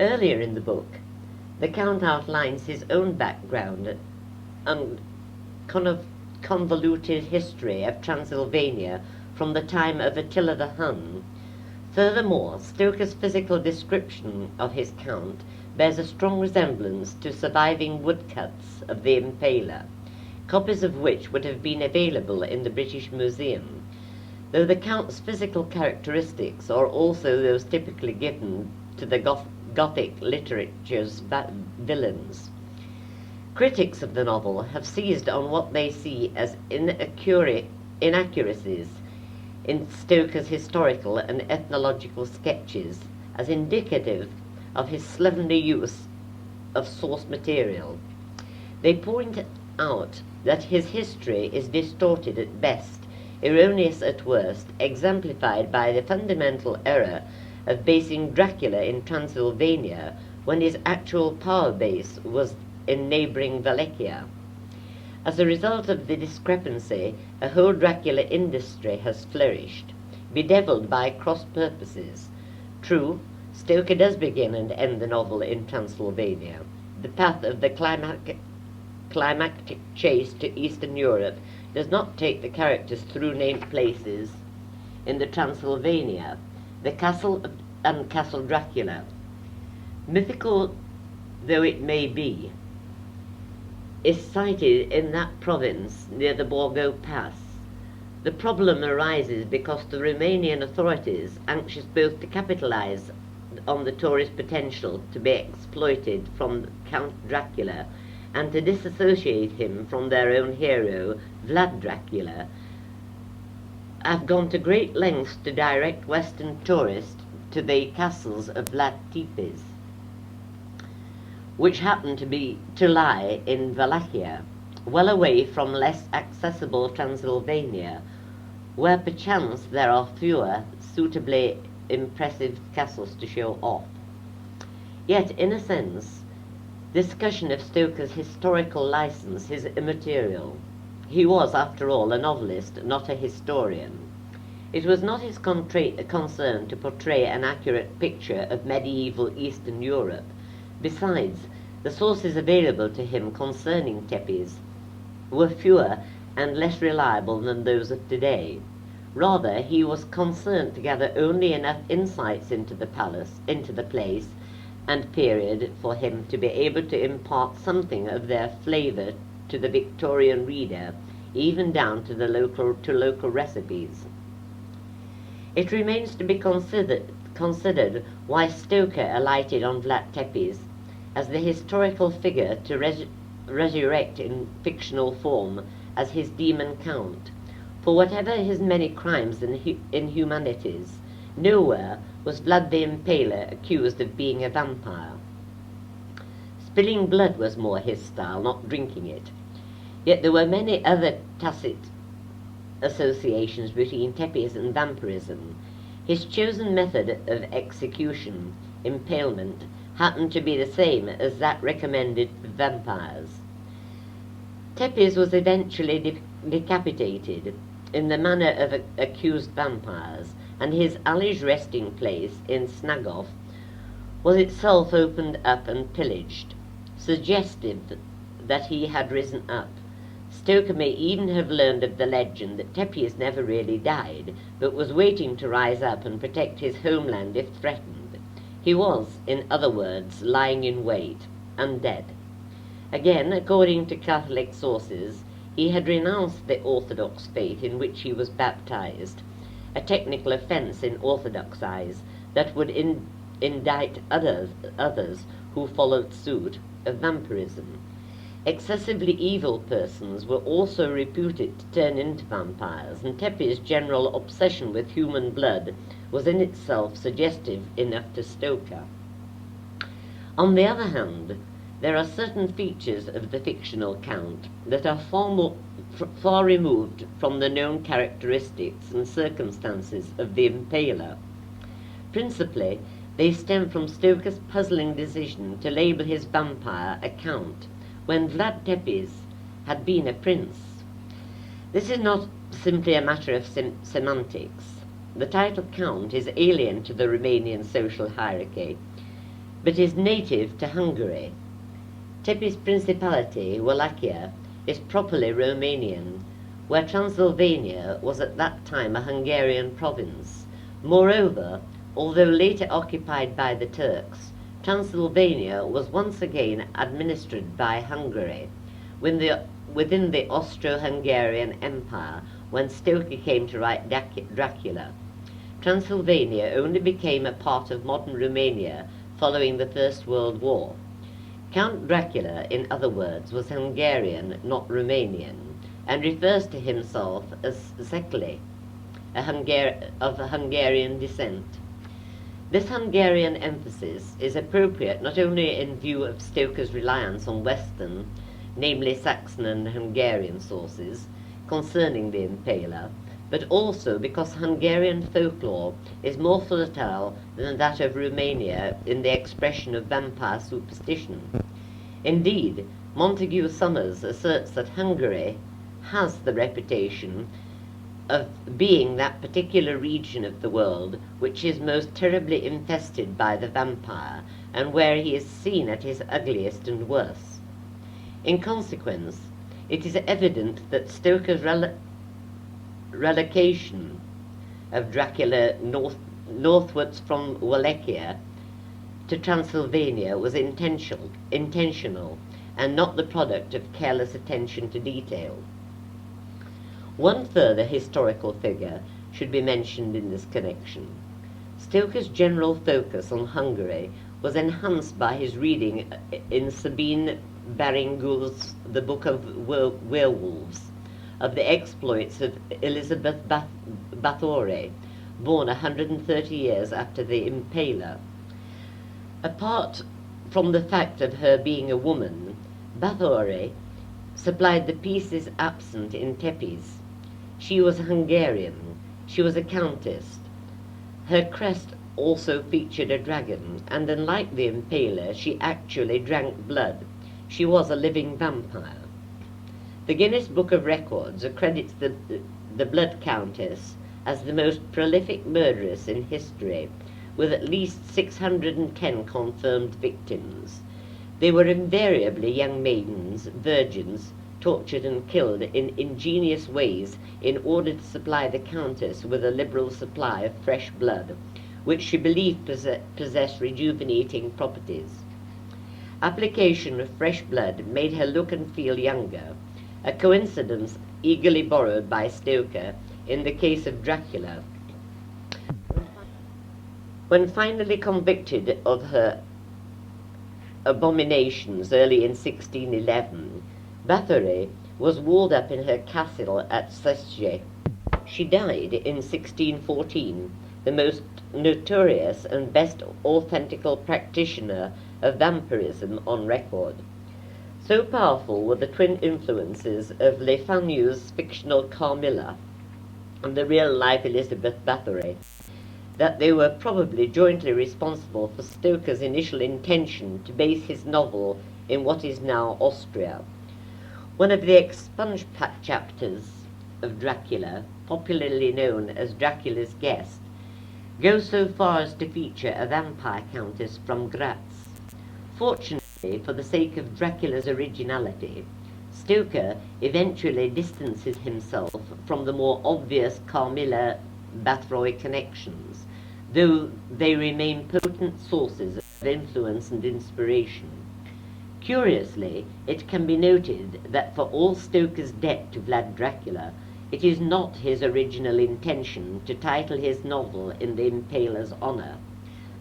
Earlier in the book, the Count outlines his own background and convoluted history of Transylvania from the time of Attila the Hun. Furthermore, Stoker's physical description of his Count bears a strong resemblance to surviving woodcuts of the Impaler, copies of which would have been available in the British Museum, though the Count's physical characteristics are also those typically given to the Gothic literature's villains. Critics of the novel have seized on what they see as inaccuracies in Stoker's historical and ethnological sketches as indicative of his slovenly use of source material. They point out that his history is distorted at best, erroneous at worst, exemplified by the fundamental error of basing Dracula in Transylvania when his actual power base was in neighbouring Wallachia. As a result of the discrepancy, a whole Dracula industry has flourished, bedevilled by cross purposes. True, Stoker does begin and end the novel in Transylvania. The path of the climactic chase to Eastern Europe does not take the characters through named places in the Transylvania, the castle and Castle Dracula. Mythical though it may be, is sited in that province near the Borgo Pass. The problem arises because the Romanian authorities, anxious both to capitalize on the tourist potential to be exploited from Count Dracula and to disassociate him from their own hero, Vlad Dracula, have gone to great lengths to direct Western tourists to the castles of Vlad Tepes, which happen to lie in Wallachia, well away from less accessible Transylvania, where perchance there are fewer suitably impressive castles to show off. Yet, in a sense, discussion of Stoker's historical license is immaterial. He was, after all, a novelist, not a historian. It was not his concern to portray an accurate picture of medieval Eastern Europe. Besides, the sources available to him concerning Tepes were fewer and less reliable than those of today. Rather, he was concerned to gather only enough insights into the place and period for him to be able to impart something of their flavour to the Victorian reader, even down to local recipes. It remains to be considered why Stoker alighted on Vlad Tepes as the historical figure to resurrect in fictional form as his demon count. For whatever his many crimes and inhumanities, nowhere was Vlad the Impaler accused of being a vampire. Spilling blood was more his style, not drinking it. Yet there were many other tacit associations between Tepes and vampirism. His chosen method of execution, impalement, happened to be the same as that recommended for vampires. Tepes was eventually decapitated in the manner of accused vampires, and his alleged resting place in Snagoff was itself opened up and pillaged, suggestive that he had risen up. Stoker may even have learned of the legend that Tepes never really died, but was waiting to rise up and protect his homeland if threatened. He was, in other words, lying in wait, undead. Again, according to Catholic sources, he had renounced the Orthodox faith in which he was baptized, a technical offense in Orthodox eyes that would indict others who followed suit of vampirism. Excessively evil persons were also reputed to turn into vampires, and Tepes' general obsession with human blood was in itself suggestive enough to Stoker. On the other hand, there are certain features of the fictional Count that are far removed from the known characteristics and circumstances of the Impaler. Principally, they stem from Stoker's puzzling decision to label his vampire a Count, when Vlad Tepes had been a prince. This is not simply a matter of semantics. The title Count is alien to the Romanian social hierarchy. but is native to Hungary. Tepes Principality, Wallachia, is properly Romanian, where Transylvania was at that time a Hungarian province. Moreover, although later occupied by the Turks, Transylvania was once again administered by Hungary within the Austro-Hungarian Empire when Stoker came to write Dracula. Transylvania only became a part of modern Romania following the First World War. Count Dracula, in other words, was Hungarian, not Romanian, and refers to himself as Szekely, of Hungarian descent. This Hungarian emphasis is appropriate not only in view of Stoker's reliance on Western, namely Saxon and Hungarian sources, concerning the Impaler, but also because Hungarian folklore is more fertile than that of Romania in the expression of vampire superstition. Indeed, Montague Summers asserts that Hungary has the reputation of being that particular region of the world which is most terribly infested by the vampire, and where he is seen at his ugliest and worst. In consequence, it is evident that Stoker's relocation of Dracula northwards from Wallachia to Transylvania was intentional, and not the product of careless attention to detail. One further historical figure should be mentioned in this connection. Stoker's general focus on Hungary was enhanced by his reading in Sabine Baringul's The Book of Werewolves, of the exploits of Elizabeth Bathory, born 130 years after the Impaler. Apart from the fact of her being a woman, Bathory supplied the pieces absent in Tepes. She was Hungarian. She was a countess. Her crest also featured a dragon, and unlike the Impaler, she actually drank blood. She was a living vampire. The Guinness Book of Records accredits the Blood Countess as the most prolific murderess in history, with at least 610 confirmed victims. They were invariably young maidens, virgins, tortured and killed in ingenious ways in order to supply the Countess with a liberal supply of fresh blood, which she believed possessed rejuvenating properties. Application of fresh blood made her look and feel younger, a coincidence eagerly borrowed by Stoker in the case of Dracula. When finally convicted of her abominations early in 1611, Bathory was walled up in her castle at Sesje. She died in 1614, the most notorious and best authentical practitioner of vampirism on record. So powerful were the twin influences of Le Fanu's fictional Carmilla and the real-life Elizabeth Bathory that they were probably jointly responsible for Stoker's initial intention to base his novel in what is now Austria. One of the expunged chapters of Dracula, popularly known as Dracula's Guest, goes so far as to feature a vampire countess from Graz. Fortunately, for the sake of Dracula's originality, Stoker eventually distances himself from the more obvious Carmilla-Bathory connections, though they remain potent sources of influence and inspiration. Curiously, it can be noted that for all Stoker's debt to Vlad Dracula, it is not his original intention to title his novel in the Impaler's honor.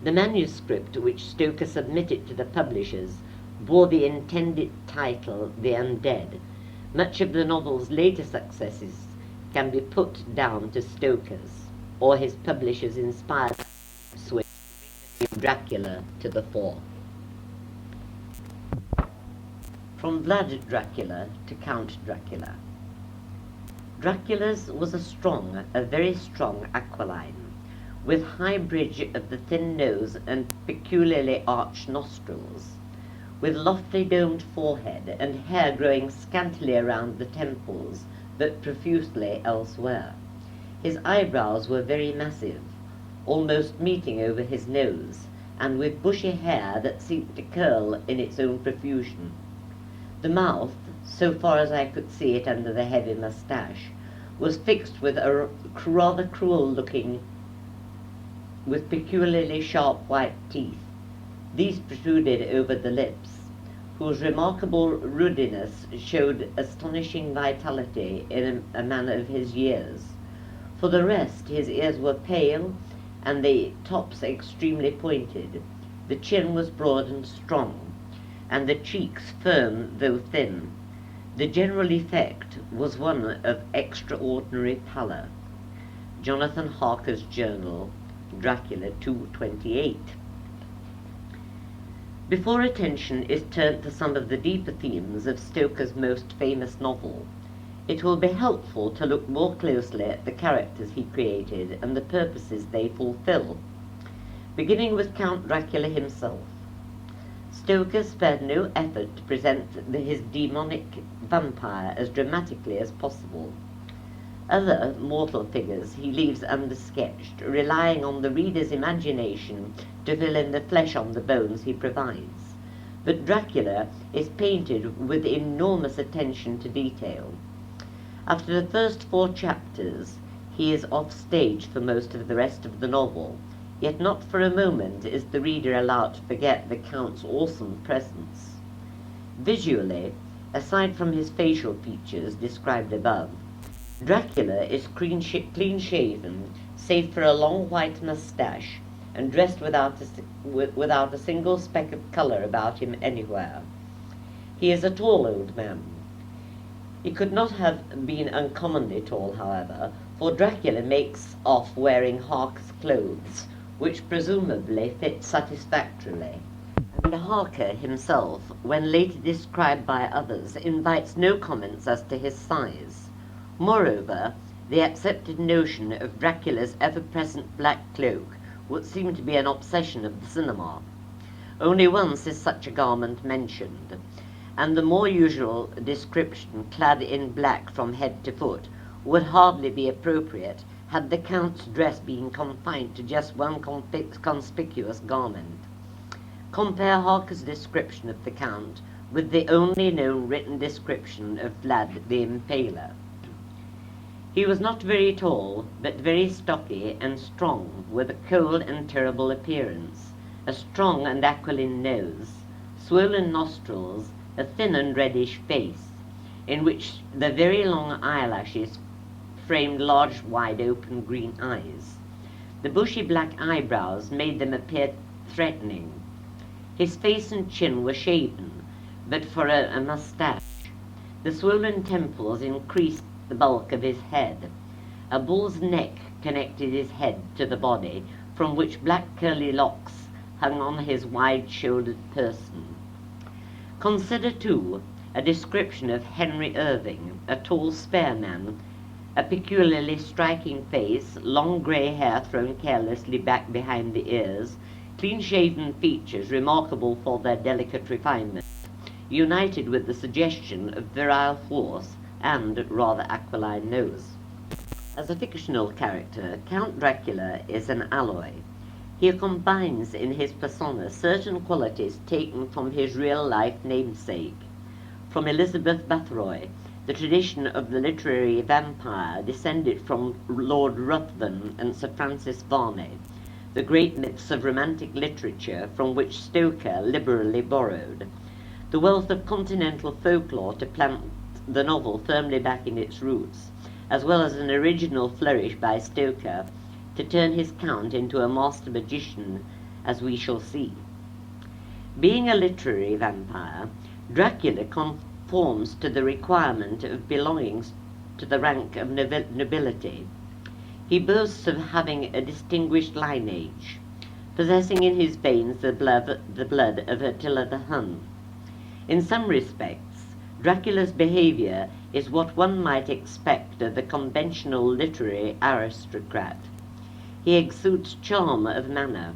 The manuscript which Stoker submitted to the publishers bore the intended title The Undead. Much of the novel's later successes can be put down to Stoker's or his publishers' inspired switch from Dracula to the fore. From Vlad Dracula to Count Dracula. Dracula's was a very strong aquiline, with high bridge of the thin nose and peculiarly arched nostrils, with lofty domed forehead and hair growing scantily around the temples, but profusely elsewhere. His eyebrows were very massive, almost meeting over his nose, and with bushy hair that seemed to curl in its own profusion. The mouth, so far as I could see it under the heavy moustache, was fixed with a rather cruel-looking, with peculiarly sharp white teeth. These protruded over the lips, whose remarkable ruddiness showed astonishing vitality in a man of his years. For the rest, his ears were pale, and the tops extremely pointed. The chin was broad and strong, and the cheeks firm though thin. The general effect was one of extraordinary pallor. Jonathan Harker's Journal, Dracula 228. Before attention is turned to some of the deeper themes of Stoker's most famous novel, it will be helpful to look more closely at the characters he created and the purposes they fulfill, beginning with Count Dracula himself. Stoker spared no effort to present his demonic vampire as dramatically as possible. Other mortal figures he leaves undersketched, relying on the reader's imagination to fill in the flesh on the bones he provides. But Dracula is painted with enormous attention to detail. After the first 4 chapters, he is off stage for most of the rest of the novel, yet not for a moment is the reader allowed to forget the Count's awesome presence. Visually, aside from his facial features described above, Dracula is clean-shaven, save for a long white moustache, and dressed without a single speck of colour about him anywhere. He is a tall old man. He could not have been uncommonly tall, however, for Dracula makes off wearing Harker's clothes, which presumably fit satisfactorily. And Harker himself, when later described by others, invites no comments as to his size. Moreover, the accepted notion of Dracula's ever-present black cloak would seem to be an obsession of the cinema. Only once is such a garment mentioned, and the more usual description, clad in black from head to foot, would hardly be appropriate had the Count's dress been confined to just one conspicuous garment. Compare Harker's description of the Count with the only known written description of Vlad the Impaler. He was not very tall, but very stocky and strong, with a cold and terrible appearance, a strong and aquiline nose, swollen nostrils, a thin and reddish face, in which the very long eyelashes framed large, wide-open green eyes. The bushy black eyebrows made them appear threatening. His face and chin were shaven, but for a moustache. The swollen temples increased the bulk of his head. A bull's neck connected his head to the body, from which black curly locks hung on his wide-shouldered person. Consider, too, a description of Henry Irving, a tall, spare man, a peculiarly striking face, long grey hair thrown carelessly back behind the ears, clean-shaven features remarkable for their delicate refinement, united with the suggestion of virile force and rather aquiline nose. As a fictional character, Count Dracula is an alloy. He combines in his persona certain qualities taken from his real-life namesake. From Elizabeth Bathory, the tradition of the literary vampire descended from Lord Ruthven and Sir Francis Varney, the great myths of romantic literature from which Stoker liberally borrowed. The wealth of continental folklore to plant the novel firmly back in its roots, as well as an original flourish by Stoker to turn his Count into a master magician, as we shall see. Being a literary vampire, Dracula conforms to the requirement of belonging to the rank of nobility. He boasts of having a distinguished lineage, possessing in his veins the blood of Attila the Hun. In some respects, Dracula's behavior is what one might expect of the conventional literary aristocrat. He exudes charm of manner.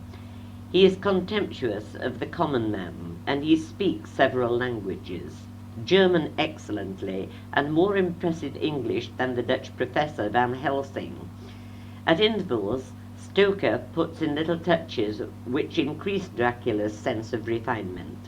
He is contemptuous of the common man, and he speaks several languages, German excellently, and more impressive English than the Dutch professor Van Helsing. At intervals, Stoker puts in little touches which increase Dracula's sense of refinement.